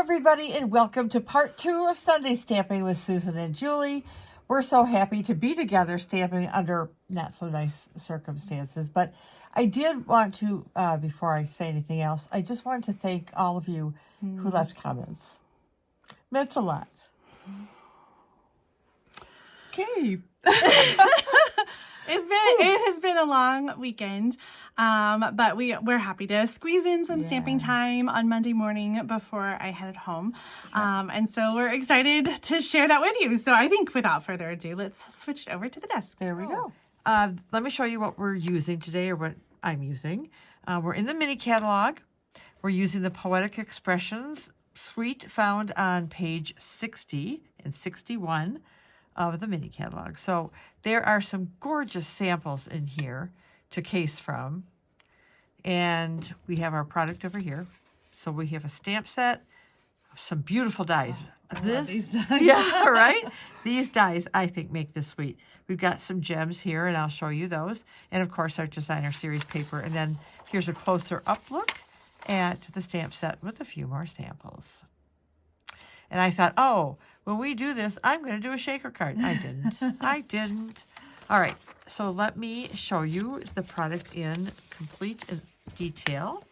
everybody, and welcome to part 2 of Sunday Stamping with Susan and Julie. We're so happy to be together stamping under not so nice circumstances, but I did want to, before I say anything else, I just wanted to thank all of you who left comments. Meant a lot. Okay. It has been a long weekend, but we're happy to squeeze in some stamping time on Monday morning before I headed home. And so we're excited to share that with you. So I think without further ado, let's switch over to the desk. There we go. Let me show you what we're using today, or what I'm using. We're in the mini catalog. We're using the Poetic Expressions Suite found on page 60 and 61 of the mini catalog. So there are some gorgeous samples in here to case from. And we have our product over here. So we have a stamp set, some beautiful dies. These dies. Yeah, right? These dies, I think, make this sweet. We've got some gems here, and I'll show you those. And, of course, our designer series paper. And then here's a closer up look at the stamp set with a few more samples. And I thought, oh, when we do this, I'm going to do a shaker card. I didn't. I didn't. All right, so let me show you the product in complete detail.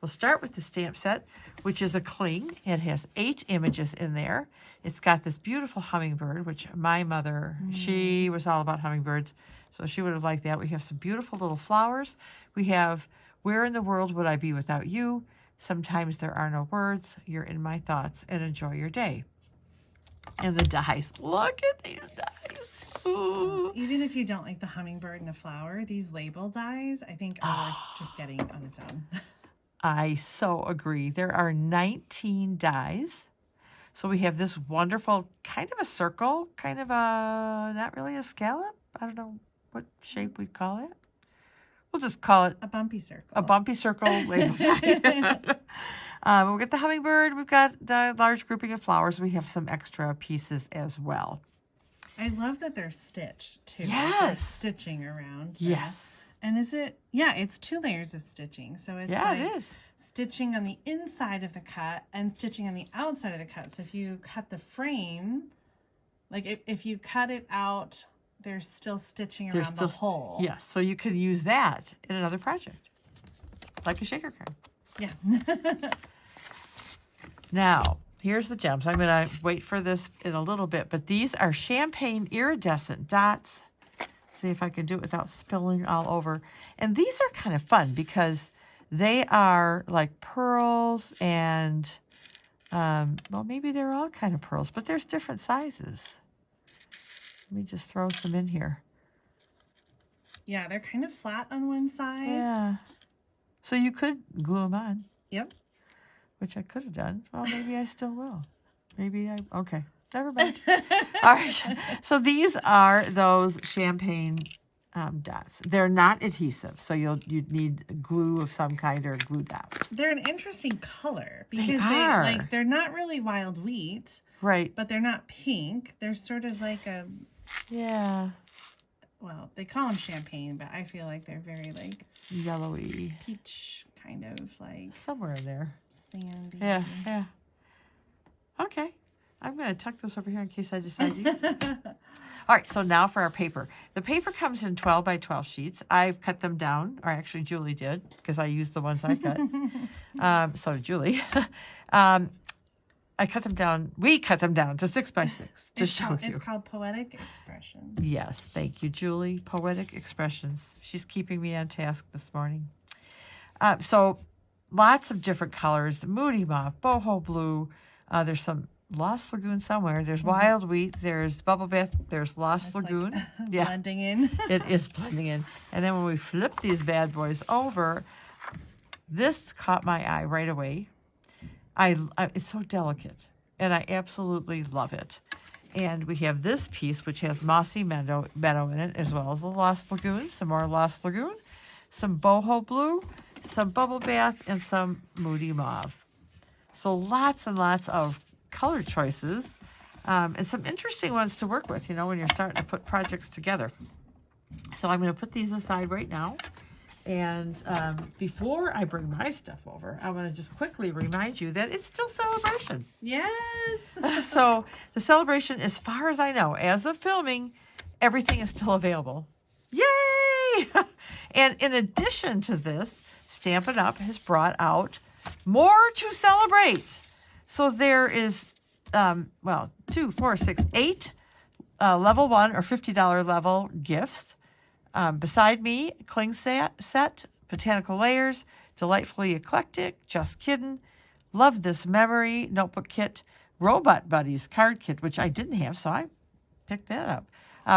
We'll start with the stamp set, which is a cling. It has 8 images in there. It's got this beautiful hummingbird, which my mother, she was all about hummingbirds, so she would have liked that. We have some beautiful little flowers. We have, where in the world would I be without you? Sometimes there are no words. You're in my thoughts, and enjoy your day. And the dies. Look at these dies. Ooh. Even if you don't like the hummingbird and the flower, these label dies, I think, are worth just getting on its own. I so agree. There are 19 dies. So we have this wonderful kind of a circle, kind of a, not really a scallop. I don't know what shape we'd call it. We'll just call it a bumpy circle. A bumpy circle label die. We've got the hummingbird. We've got the large grouping of flowers. We have some extra pieces as well. I love that they're stitched, too. Yes. They're stitching around. Yes. And is it, it's 2 layers of stitching. So it's it is. Stitching on the inside of the cut and stitching on the outside of the cut. So if you cut the frame, like if you cut it out, there's still stitching around the hole. Yes, so you could use that in another project, like a shaker card. Yeah. Now, here's the gems. I'm going to wait for this in a little bit, but these are champagne iridescent dots. See if I can do it without spilling all over. And these are kind of fun because they are like pearls and, well, maybe they're all kind of pearls, but there's different sizes. Let me just throw some in here. Yeah, they're kind of flat on one side. Yeah. So you could glue them on. Yep. Which I could have done. Well, maybe I still will. Okay. Never mind. All right. So these are those champagne dots. They're not adhesive, so you'd need glue of some kind or glue dots. They're an interesting color because they're not really wild wheat. Right. But they're not pink. They're sort of like a... Yeah. Well, they call them champagne, but I feel like they're very like... yellowy. Peach, kind of like... somewhere in there. Sandy. Yeah. Okay. I'm going to tuck this over here in case I decide to use it. All right, so now for our paper. The paper comes in 12 by 12 sheets. I've cut them down, or actually Julie did, because I used the ones I cut. So did Julie. I cut them down. We cut them down to 6 by 6 to show you. It's called Poetic Expressions. Yes, thank you, Julie. Poetic Expressions. She's keeping me on task this morning. So lots of different colors. Moody Mauve, Boho Blue. There's some Lost Lagoon somewhere. There's Wild Wheat. There's Bubble Bath. There's Lost Lagoon. Like blending in. It is blending in. And then when we flip these bad boys over, this caught my eye right away. It's so delicate, and I absolutely love it. And we have this piece, which has Mossy Meadow in it, as well as the Lost Lagoon, some more Lost Lagoon, some Boho Blue, some Bubble Bath, and some Moody Mauve. So lots and lots of color choices, and some interesting ones to work with, when you're starting to put projects together. So I'm going to put these aside right now. And before I bring my stuff over, I want to just quickly remind you that it's still celebration. Yes. So the celebration, as far as I know, as of filming, everything is still available. Yay! And in addition to this, Stampin' Up! Has brought out more to celebrate. So there is, 2, 4, 6, 8 level 1 or $50 level gifts. Beside Me, Cling Set, Botanical Layers, Delightfully Eclectic, Just Kiddin', Love This Memory, Notebook Kit, Robot Buddies Card Kit, which I didn't have, so I picked that up.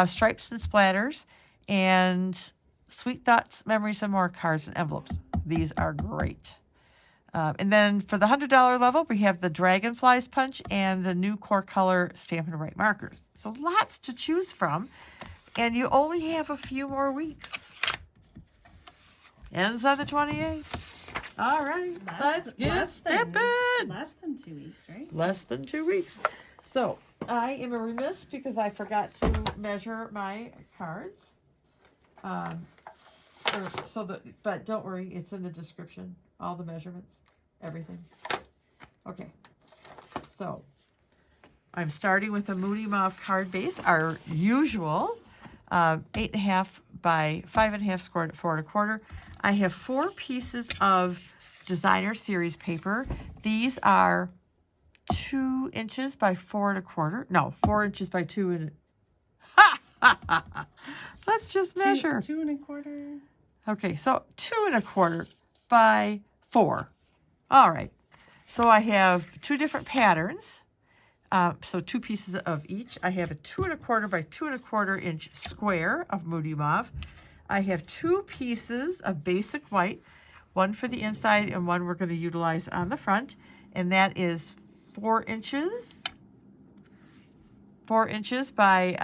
Stripes and Splatters, and Sweet Thoughts, Memories, and More cards and envelopes. These are great. And then for the $100 level, we have the Dragonflies Punch and the new Core Color Stampin' Write markers. So lots to choose from. And you only have a few more weeks. Ends on the 28th. All right, let's get stamping. Less than 2 weeks, right? Less than 2 weeks. So I am remiss because I forgot to measure my cards. But don't worry, it's in the description. All the measurements, everything. Okay, so I'm starting with a Moody Mauve card base, our usual 8.5 by 5.5 scored at 4 1/4. I have 4 pieces of designer series paper. These are 2 inches by 4 1/4. No, 4 inches by 2 and. Let's just measure. 2 1/4. Okay, so 2 1/4 by 4. All right. So I have 2 different patterns. So 2 pieces of each. I have a 2 1/4 by 2 1/4 inch square of Moody Mauve. I have 2 pieces of basic white, one for the inside and one we're going to utilize on the front, and that is 4 inches. 4 inches by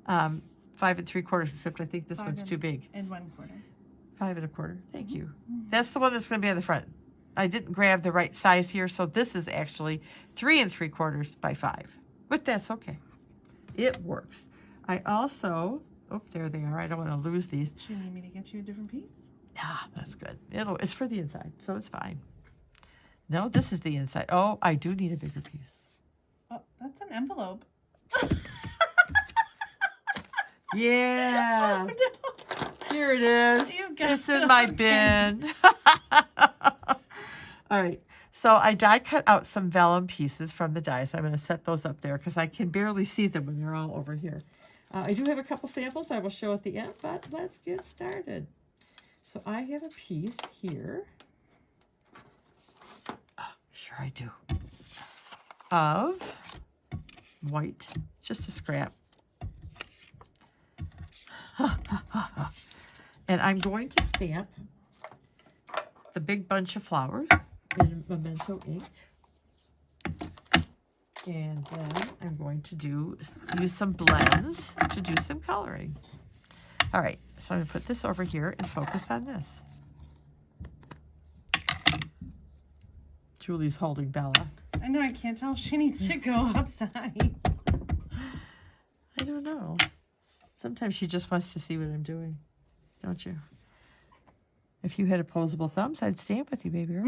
5 3/4. Except I think this one's too big. And 1/4. 5 1/4. Thank you. That's the one that's going to be on the front. I didn't grab the right size here, so this is actually 3 3/4 by 5. But that's okay. It works. I also, there they are. I don't want to lose these. Do you need me to get you a different piece? That's good. It's for the inside, so it's fine. No, this is the inside. Oh, I do need a bigger piece. Oh, that's an envelope. Yeah. Oh, no. Here it is. It's in my bin. All right. So I die cut out some vellum pieces from the dies. I'm going to set those up there because I can barely see them when they're all over here. I do have a couple samples I will show at the end, but let's get started. So I have a piece here. Oh, sure I do. Of white, just a scrap. And I'm going to stamp the big bunch of flowers in Memento ink. And then I'm going to use some blends to do some coloring. All right, so I'm going to put this over here and focus on this. Julie's holding Bella. I know, I can't tell if she needs to go outside. I don't know. Sometimes she just wants to see what I'm doing, don't you? If you had opposable thumbs, I'd stamp with you, baby girl.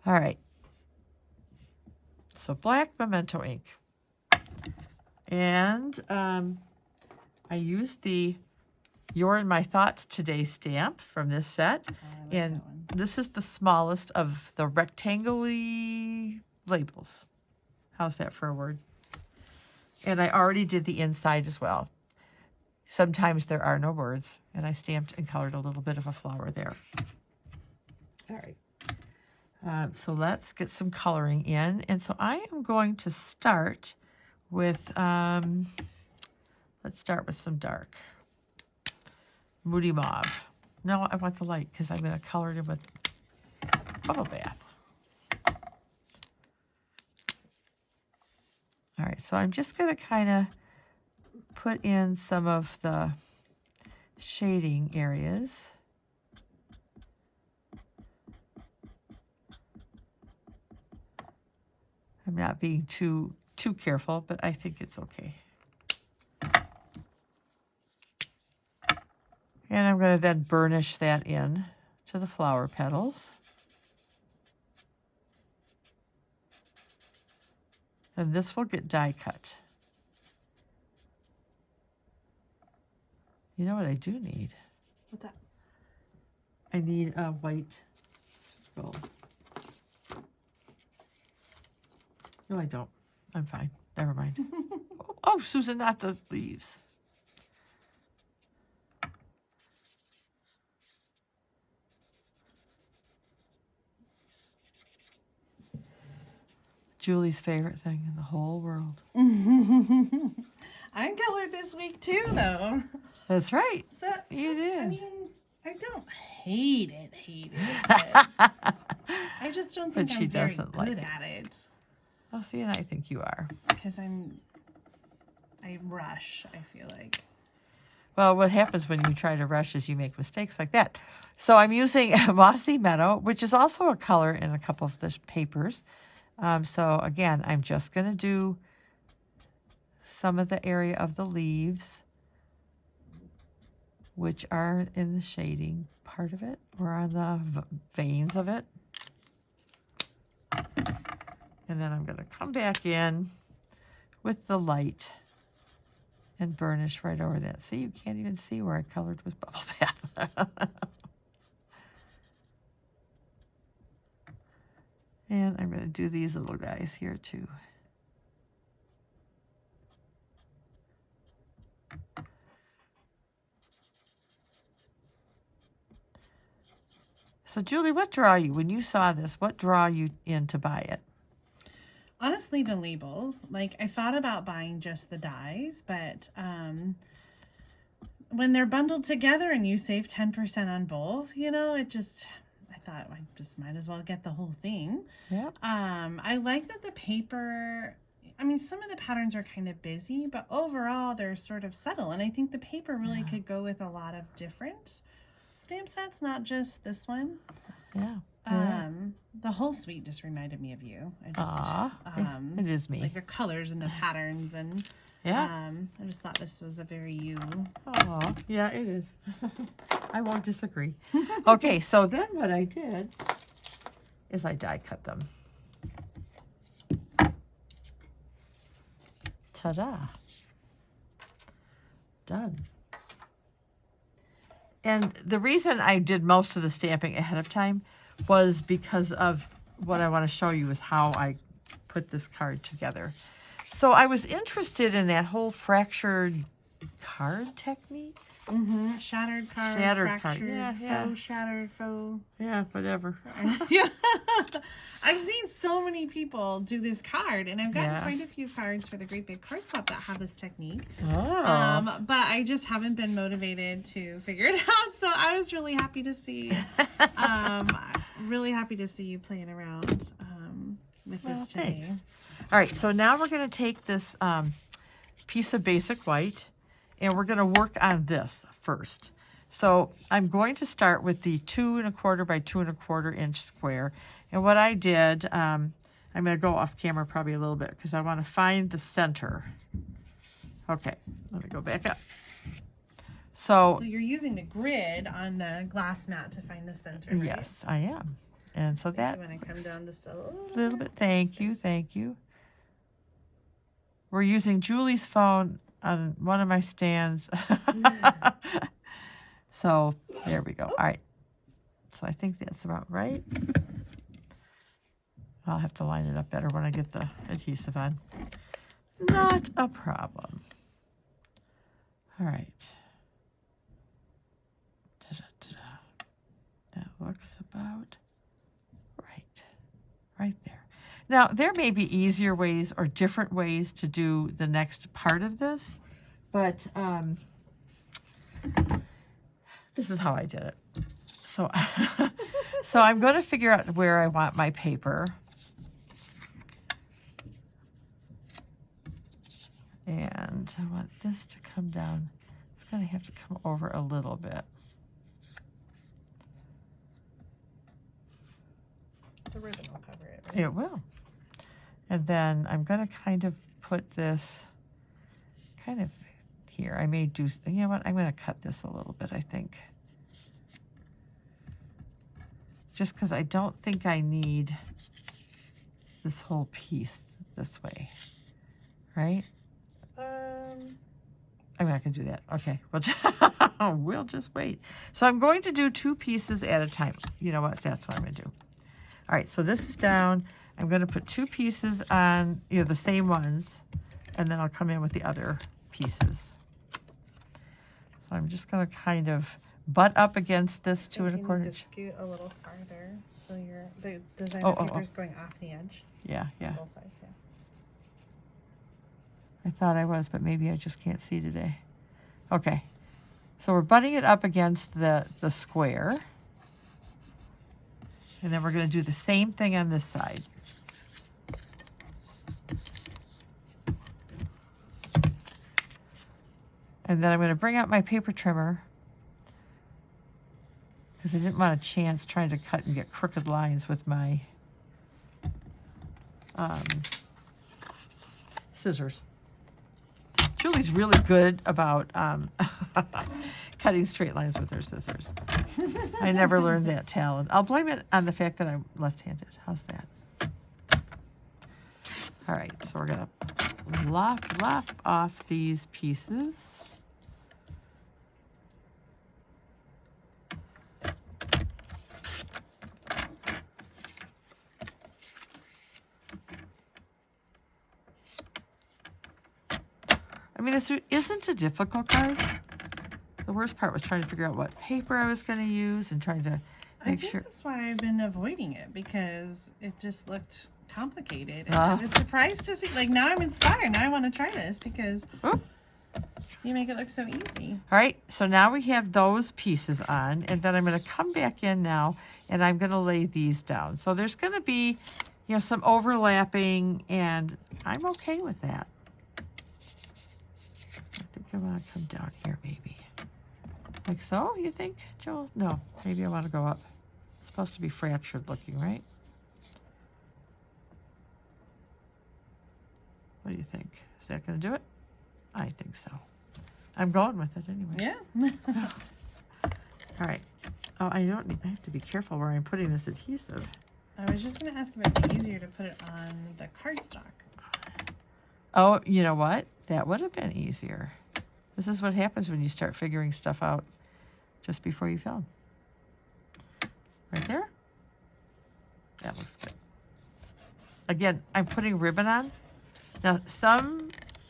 All right. So black Memento ink. And I used the You're in My Thoughts Today stamp from this set. And this is the smallest of the rectangular labels. How's that for a word? And I already did the inside as well. Sometimes there are no words, and I stamped and colored a little bit of a flower there. All right. So let's get some coloring in. And so I am going to start with, let's start with some dark. Moody Mauve. No, I want the light because I'm going to color it in with bubble bath. All right, so I'm just going to kind of put in some of the shading areas. I'm not being too careful, but I think it's okay. And going to then burnish that in to the flower petals. And this will get die cut. You know what I do need? What's that? I need a white gold. No, I don't. I'm fine. Never mind. Oh, Susan, not the leaves. Julie's favorite thing in the whole world. I'm colored this week too, though. That's right. So, You did. I mean, I don't hate it. But I just don't think But I'm she very doesn't good like it. at it. Well, see, and I think you are. Because I rush, I feel like. Well, what happens when you try to rush is you make mistakes like that. So I'm using Mossy Meadow, which is also a color in a couple of the papers. So again, I'm just going to do some of the area of the leaves, which are in the shading part of it, or on the veins of it. And then I'm going to come back in with the light and burnish right over that. See, you can't even see where I colored with bubble bath. And I'm going to do these little guys here too. So Julie, what draw you, when you saw this, what draw you in to buy it? Honestly, the labels. Like, I thought about buying just the dies, but when they're bundled together and you save 10% on both, you know, it just, I thought I just might as well get the whole thing. Yeah. I like that the paper, I mean, some of the patterns are kind of busy, but overall they're sort of subtle. And I think the paper really could go with a lot of different stamp sets, not just this one. Yeah. The whole suite just reminded me of you. I just, Aw, it is me. like the colors and the patterns, and Yeah. I just thought this was a very you. Oh, yeah, it is. I won't disagree. Okay, so then what I did is I die cut them. Ta-da. Done. And the reason I did most of the stamping ahead of time was because of what I want to show you is how I put this card together. So I was interested in that whole fractured card technique. Mm-hmm. Shattered card, Shattered fractured, card. Yeah, faux, shattered, faux. Yeah, whatever. Yeah. I've seen so many people do this card, and I've gotten quite a few cards for the Great Big Card Swap that have this technique. Oh. But I just haven't been motivated to figure it out, so I was really happy to see, you playing around with this today. Thanks. All right, so now we're going to take this piece of basic white, and we're going to work on this first. So I'm going to start with the 2 1/4 by 2 1/4 inch square. And what I did, I'm going to go off camera probably a little bit because I want to find the center. Okay, let me go back up. So you're using the grid on the glass mat to find the center, right? Yes, I am. And so that I'm going to come down just a little bit. Thank you. We're using Julie's phone on one of my stands. So there we go. All right. So I think that's about right. I'll have to line it up better when I get the adhesive on. Not a problem. All right. Ta-da-ta-da. That looks about right there. Now, there may be easier ways or different ways to do the next part of this, but this is how I did it. So, so I'm going to figure out where I want my paper. And I want this to come down. It's going to have to come over a little bit. The ribbon will cover it, right? It will. And then I'm going to kind of put this kind of here. I may do, you know what, I'm going to cut this a little bit, I think. just because I don't think I need this whole piece this way, right? I'm not going to do that. Okay, we'll just wait. So I'm going to do 2 pieces at a time. You know what? That's what I'm going to do. All right, so this is down. I'm going to put 2 pieces on, the same ones, and then I'll come in with the other pieces. So I'm just going to kind of butt up against this 2 1/4 To inch. scoot a little farther, so the designer paper is going off the edge. Yeah. Both sides, yeah. I thought I was, but maybe I just can't see today. Okay, so we're butting it up against the square. And then we're going to do the same thing on this side. And then I'm going to bring out my paper trimmer because I didn't want a chance trying to cut and get crooked lines with my scissors. Julie's really good about cutting straight lines with her scissors. I never learned that talent. I'll blame it on the fact that I'm left-handed. How's that? All right, so we're gonna lop off these pieces. I mean, this isn't a difficult card. The worst part was trying to figure out what paper I was going to use and trying to make sure. That's why I've been avoiding it, because it just looked complicated. And I was surprised to see, like, now I'm inspired. Now I want to try this because you make it look so easy. All right, so now we have those pieces on, and then I'm going to come back in now, and I'm going to lay these down. So there's going to be, some overlapping, and I'm okay with that. I think I want to come down here, maybe. Like so, you think, Joel? No, maybe I want to go up. It's supposed to be fractured looking, right? What do you think? Is that going to do it? I think so. I'm going with it anyway. Yeah. All right. Oh, I have to be careful where I'm putting this adhesive. I was just going to ask if it would be easier to put it on the cardstock. Oh, you know what? That would have been easier. This is what happens when you start figuring stuff out just before you film. Right there. That looks good. Again, I'm putting ribbon on. Now, some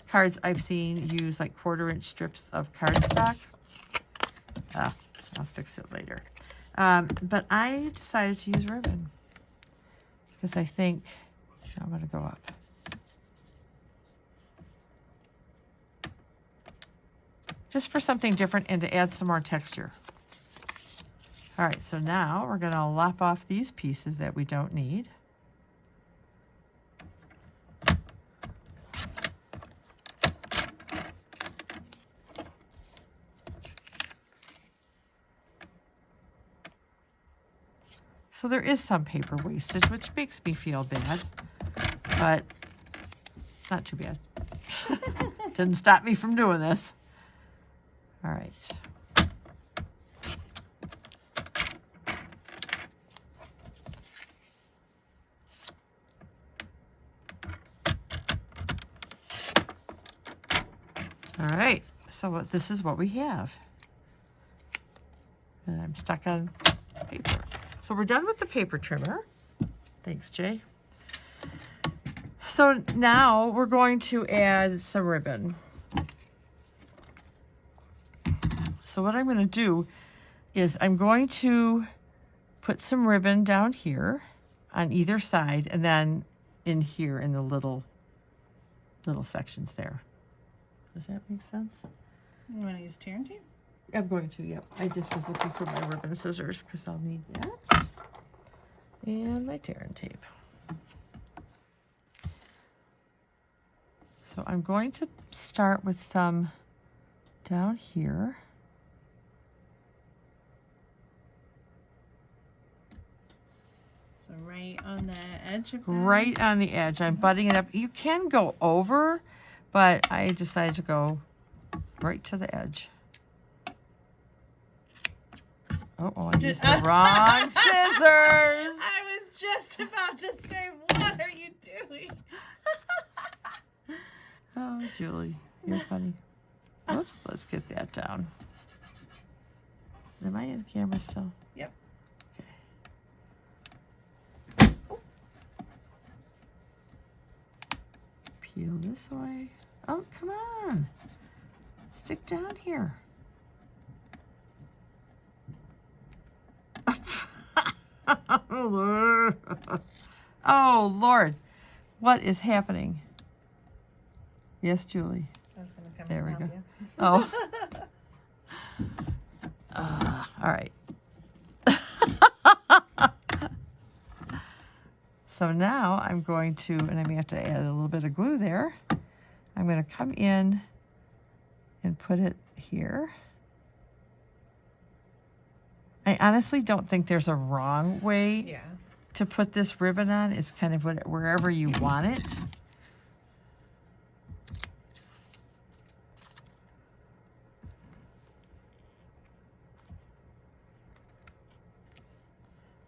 cards I've seen use like 1/4 inch strips of cardstock. I'll fix it later. But I decided to use ribbon because I think I'm going to go up. Just for something different and to add some more texture. All right, so now we're going to lop off these pieces that we don't need. So there is some paper wastage, which makes me feel bad, but not too bad. Didn't stop me from doing this. All right. All right, so this is what we have. And I'm stuck on paper. So we're done with the paper trimmer. Thanks, Jay. So now we're going to add some ribbon. So what I'm going to do is I'm going to put some ribbon down here on either side and then in here in the little sections there. Does that make sense? You want to use tear and tape? I'm going to, yep. I just was looking for my ribbon scissors because I'll need that. And my tear and tape. So I'm going to start with some down here. So right on the edge of that? Right on the edge. I'm butting it up. You can go over, but I decided to go right to the edge. Oh, I used the wrong scissors. I was just about to say, what are you doing? Oh, Julie, you're funny. Oops, let's get that down. Am I in camera still? Yep. Okay. Peel this away. Oh, come on. Stick down here. Oh, Lord. What is happening? Yes, Julie. I was going to come There we and go. help you. Oh. All right. So now I'm going to, and I may have to add a little bit of glue there. I'm going to come in and put it here. I honestly don't think there's a wrong way to put this ribbon on. It's kind of wherever you want it.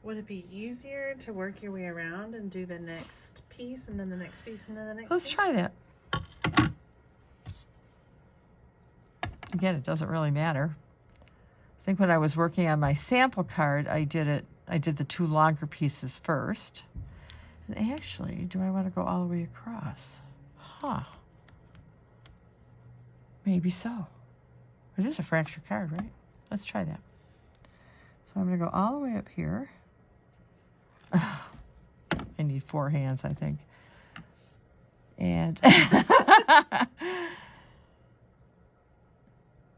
Would it be easier to work your way around and do the next piece and then the next piece and then the next Let's piece? try that. Again, it doesn't really matter. I think when I was working on my sample card, I did the two longer pieces first. And actually, do I want to go all the way across? Huh. Maybe so. It is a fractured card, right? Let's try that. So I'm going to go all the way up here. I need 4 hands, I think. And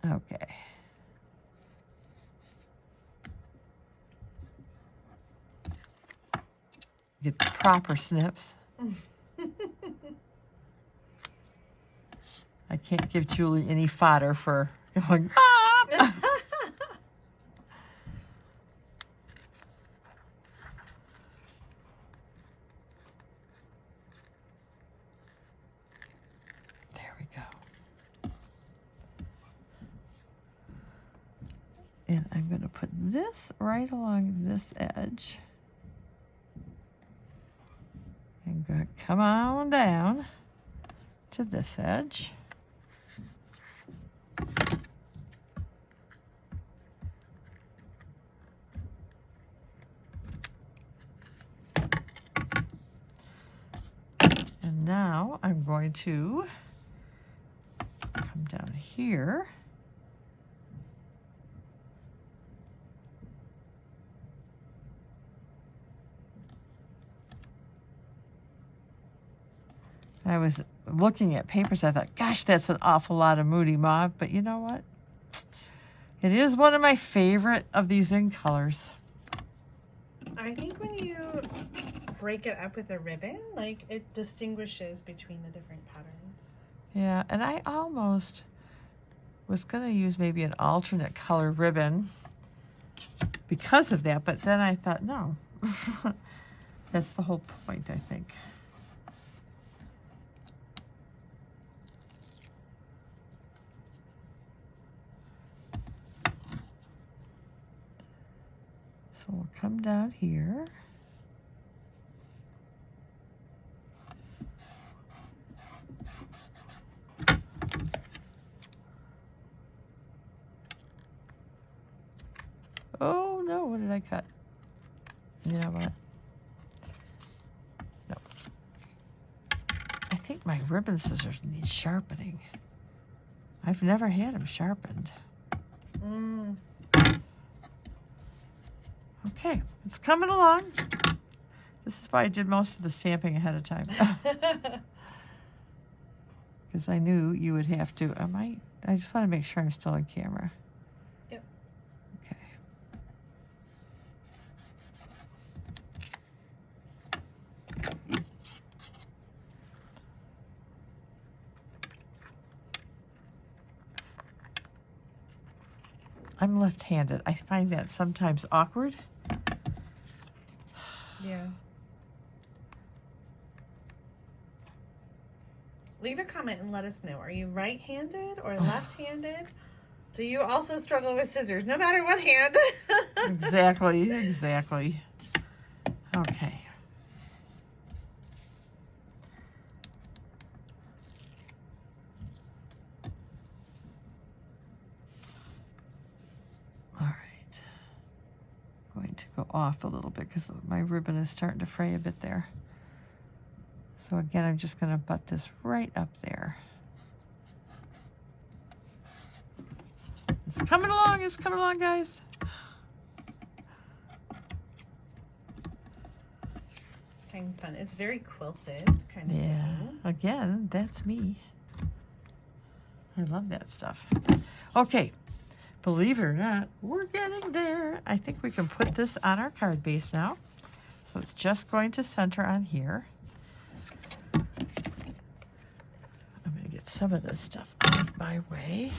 okay. Get the proper snips. I can't give Julie any fodder for going, ah! There we go. And I'm going to put this right along this edge. And go, come on down to this edge. And now I'm going to come down here. I was looking at papers. I thought, gosh, that's an awful lot of Moody Mauve. But you know what? It is one of my favorite of these in colors. I think when you break it up with a ribbon, like it distinguishes between the different patterns. Yeah, and I almost was going to use maybe an alternate color ribbon because of that. But then I thought, no. That's the whole point, I think. So we'll come down here. Oh no, what did I cut? You know what? No. I think my ribbon scissors need sharpening. I've never had them sharpened. Okay, it's coming along. This is why I did most of the stamping ahead of time. Because I knew you would have to. I just want to make sure I'm still on camera. Yep. Okay. I'm left-handed. I find that sometimes awkward. Yeah. Leave a comment and let us know. Are you right-handed or left-handed? Do you also struggle with scissors, no matter what hand? Exactly, exactly. Okay. All right. Going to go off a little bit because my ribbon is starting to fray a bit there. So again, I'm just going to butt this right up there. It's coming along, guys. It's kind of fun. It's very quilted, kind of. Yeah, thing. again, that's me. I love that stuff. Okay, believe it or not, we're getting there. I think we can put this on our card base now. So it's just going to center on here. I'm going to get some of this stuff out of my way.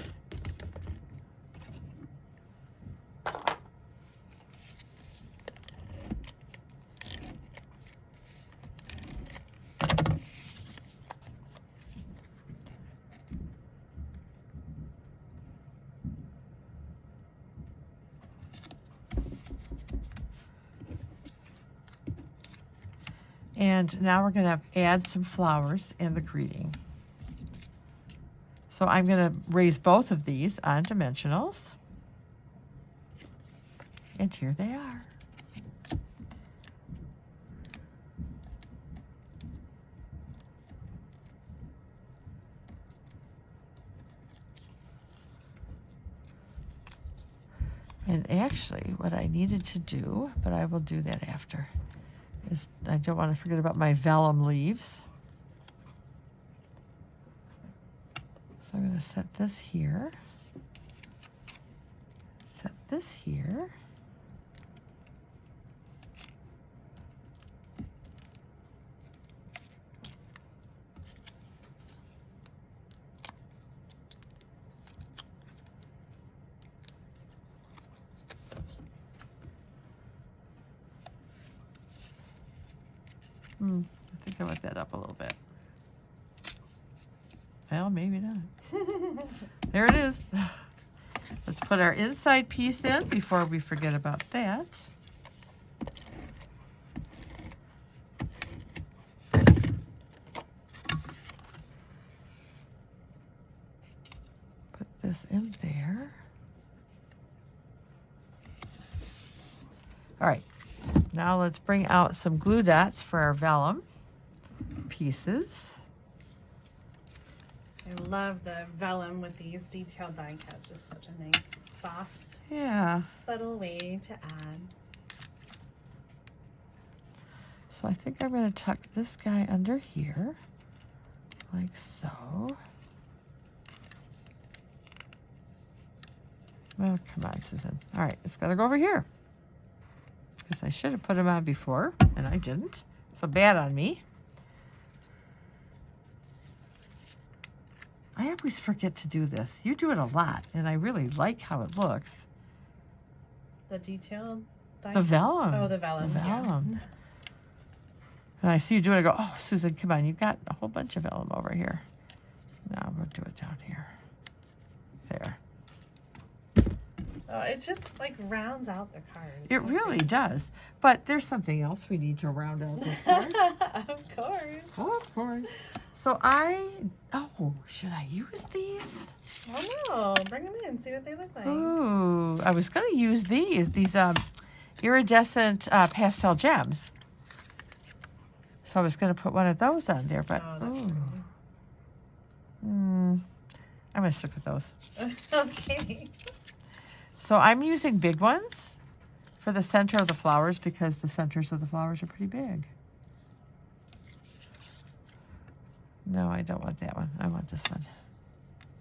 And now we're going to add some flowers in the greeting. So I'm going to raise both of these on dimensionals. And here they are. And actually, what I needed to do, but I will do that after, is I don't want to forget about my vellum leaves. So I'm going to set this here, set this here. I think I want that up a little bit. Well, maybe not. There it is. Let's put our inside piece in before we forget about that. Put this in there. All right. Now let's bring out some glue dots for our vellum pieces. I love the vellum with these detailed die cuts. Just such a nice, soft, Yeah. subtle way to add. So I think I'm going to tuck this guy under here, like so. Well, come on, Susan. All right, it's got to go over here. Because I should have put them on before, and I didn't. So bad on me. I always forget to do this. You do it a lot, and I really like how it looks. The detailed die The cuts? vellum. Oh, the vellum. The vellum. And I see you doing it, I go, oh, Susan, come on. You've got a whole bunch of vellum over here. Now we'll do it down here. There. Oh, it just like rounds out the card. It really does. But there's something else we need to round out this card. Of course. Oh, of course. So should I use these? Oh no, bring them in, see what they look like. Ooh, I was going to use these iridescent pastel gems. So I was going to put one of those on there, but Oh, that's I'm going to stick with those. Okay. So I'm using big ones for the center of the flowers because the centers of the flowers are pretty big. No, I don't want that one. I want this one.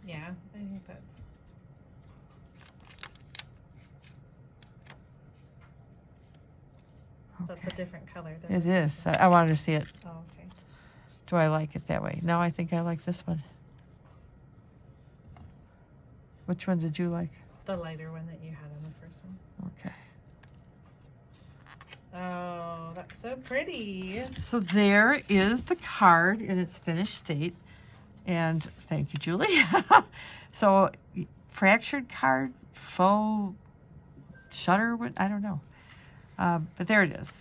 Yeah, I think that's. That's a different color than It is. I wanted to see it. Oh, okay. Do I like it that way? No, I think I like this one. Which one did you like? The lighter one that you had on the first one. Okay. Oh, that's so pretty. So there is the card in its finished state. And thank you, Julie. So fractured card, faux shutter, I don't know. But there it is.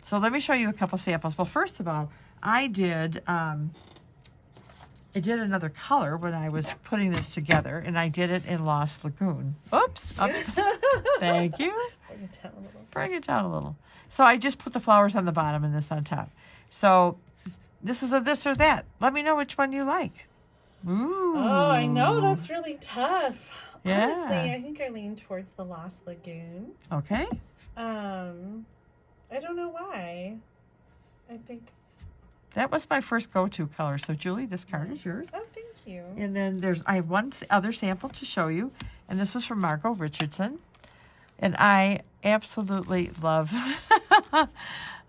So let me show you a couple samples. Well, first of all, I did another color when I was putting this together, and I did it in Lost Lagoon. Oops. Thank you. Bring it down a little. Bring it down a little. So I just put the flowers on the bottom and this on top. So this is a this or that. Let me know which one you like. Ooh. Oh, I know. That's really tough. Yeah. Honestly, I think I lean towards the Lost Lagoon. Okay. I don't know why. I think... That was my first go-to color. So Julie, this card is yours. Oh, thank you. And then I have one other sample to show you. And this is from Margot Richardson. And I absolutely love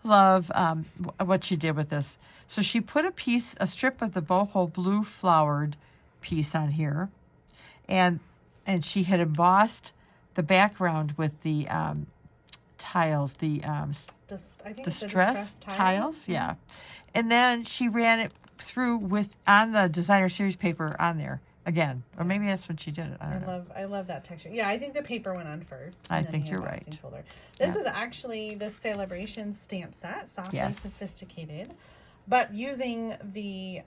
what she did with this. So she put a strip of the boho blue flowered piece on here. And she had embossed the background with the tiles, I think it's the distressed tiles. Yeah. And then she ran it through on the designer series paper on there again. Or maybe that's when she did it. I don't know. I love that texture. Yeah, I think the paper went on first. I think you're right. Folder. This is actually the Celebration stamp set, softly sophisticated, but using the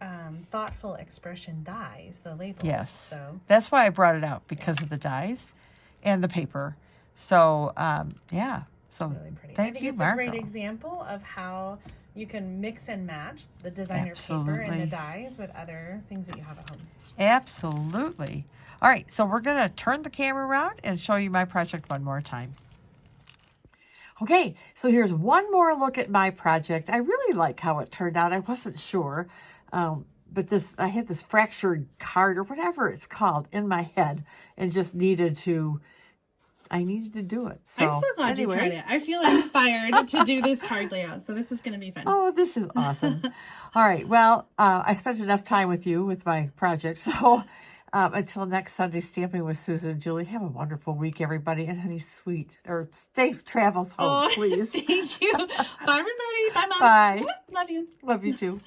thoughtful expression dies, the labels. Yes. So that's why I brought it out, because of the dies and the paper. So yeah. So really pretty. Thank I think you, it's Marco. a great example of how you can mix and match the designer Absolutely. paper and the dies with other things that you have at home. Absolutely. All right, so we're going to turn the camera around and show you my project one more time. Okay, so here's one more look at my project. I really like how it turned out. I wasn't sure, but I had this fractured card or whatever it's called in my head, and just I needed to do it. So, I'm so glad you tried it. I feel inspired to do this card layout, so this is going to be fun. Oh, this is awesome. All right, well, I spent enough time with you with my project, so until next Sunday, Stamping with Susan and Julie, have a wonderful week, everybody, and safe travels home, please. Thank you. Bye, everybody. Bye, Mom. Bye. Love you. Love you, too.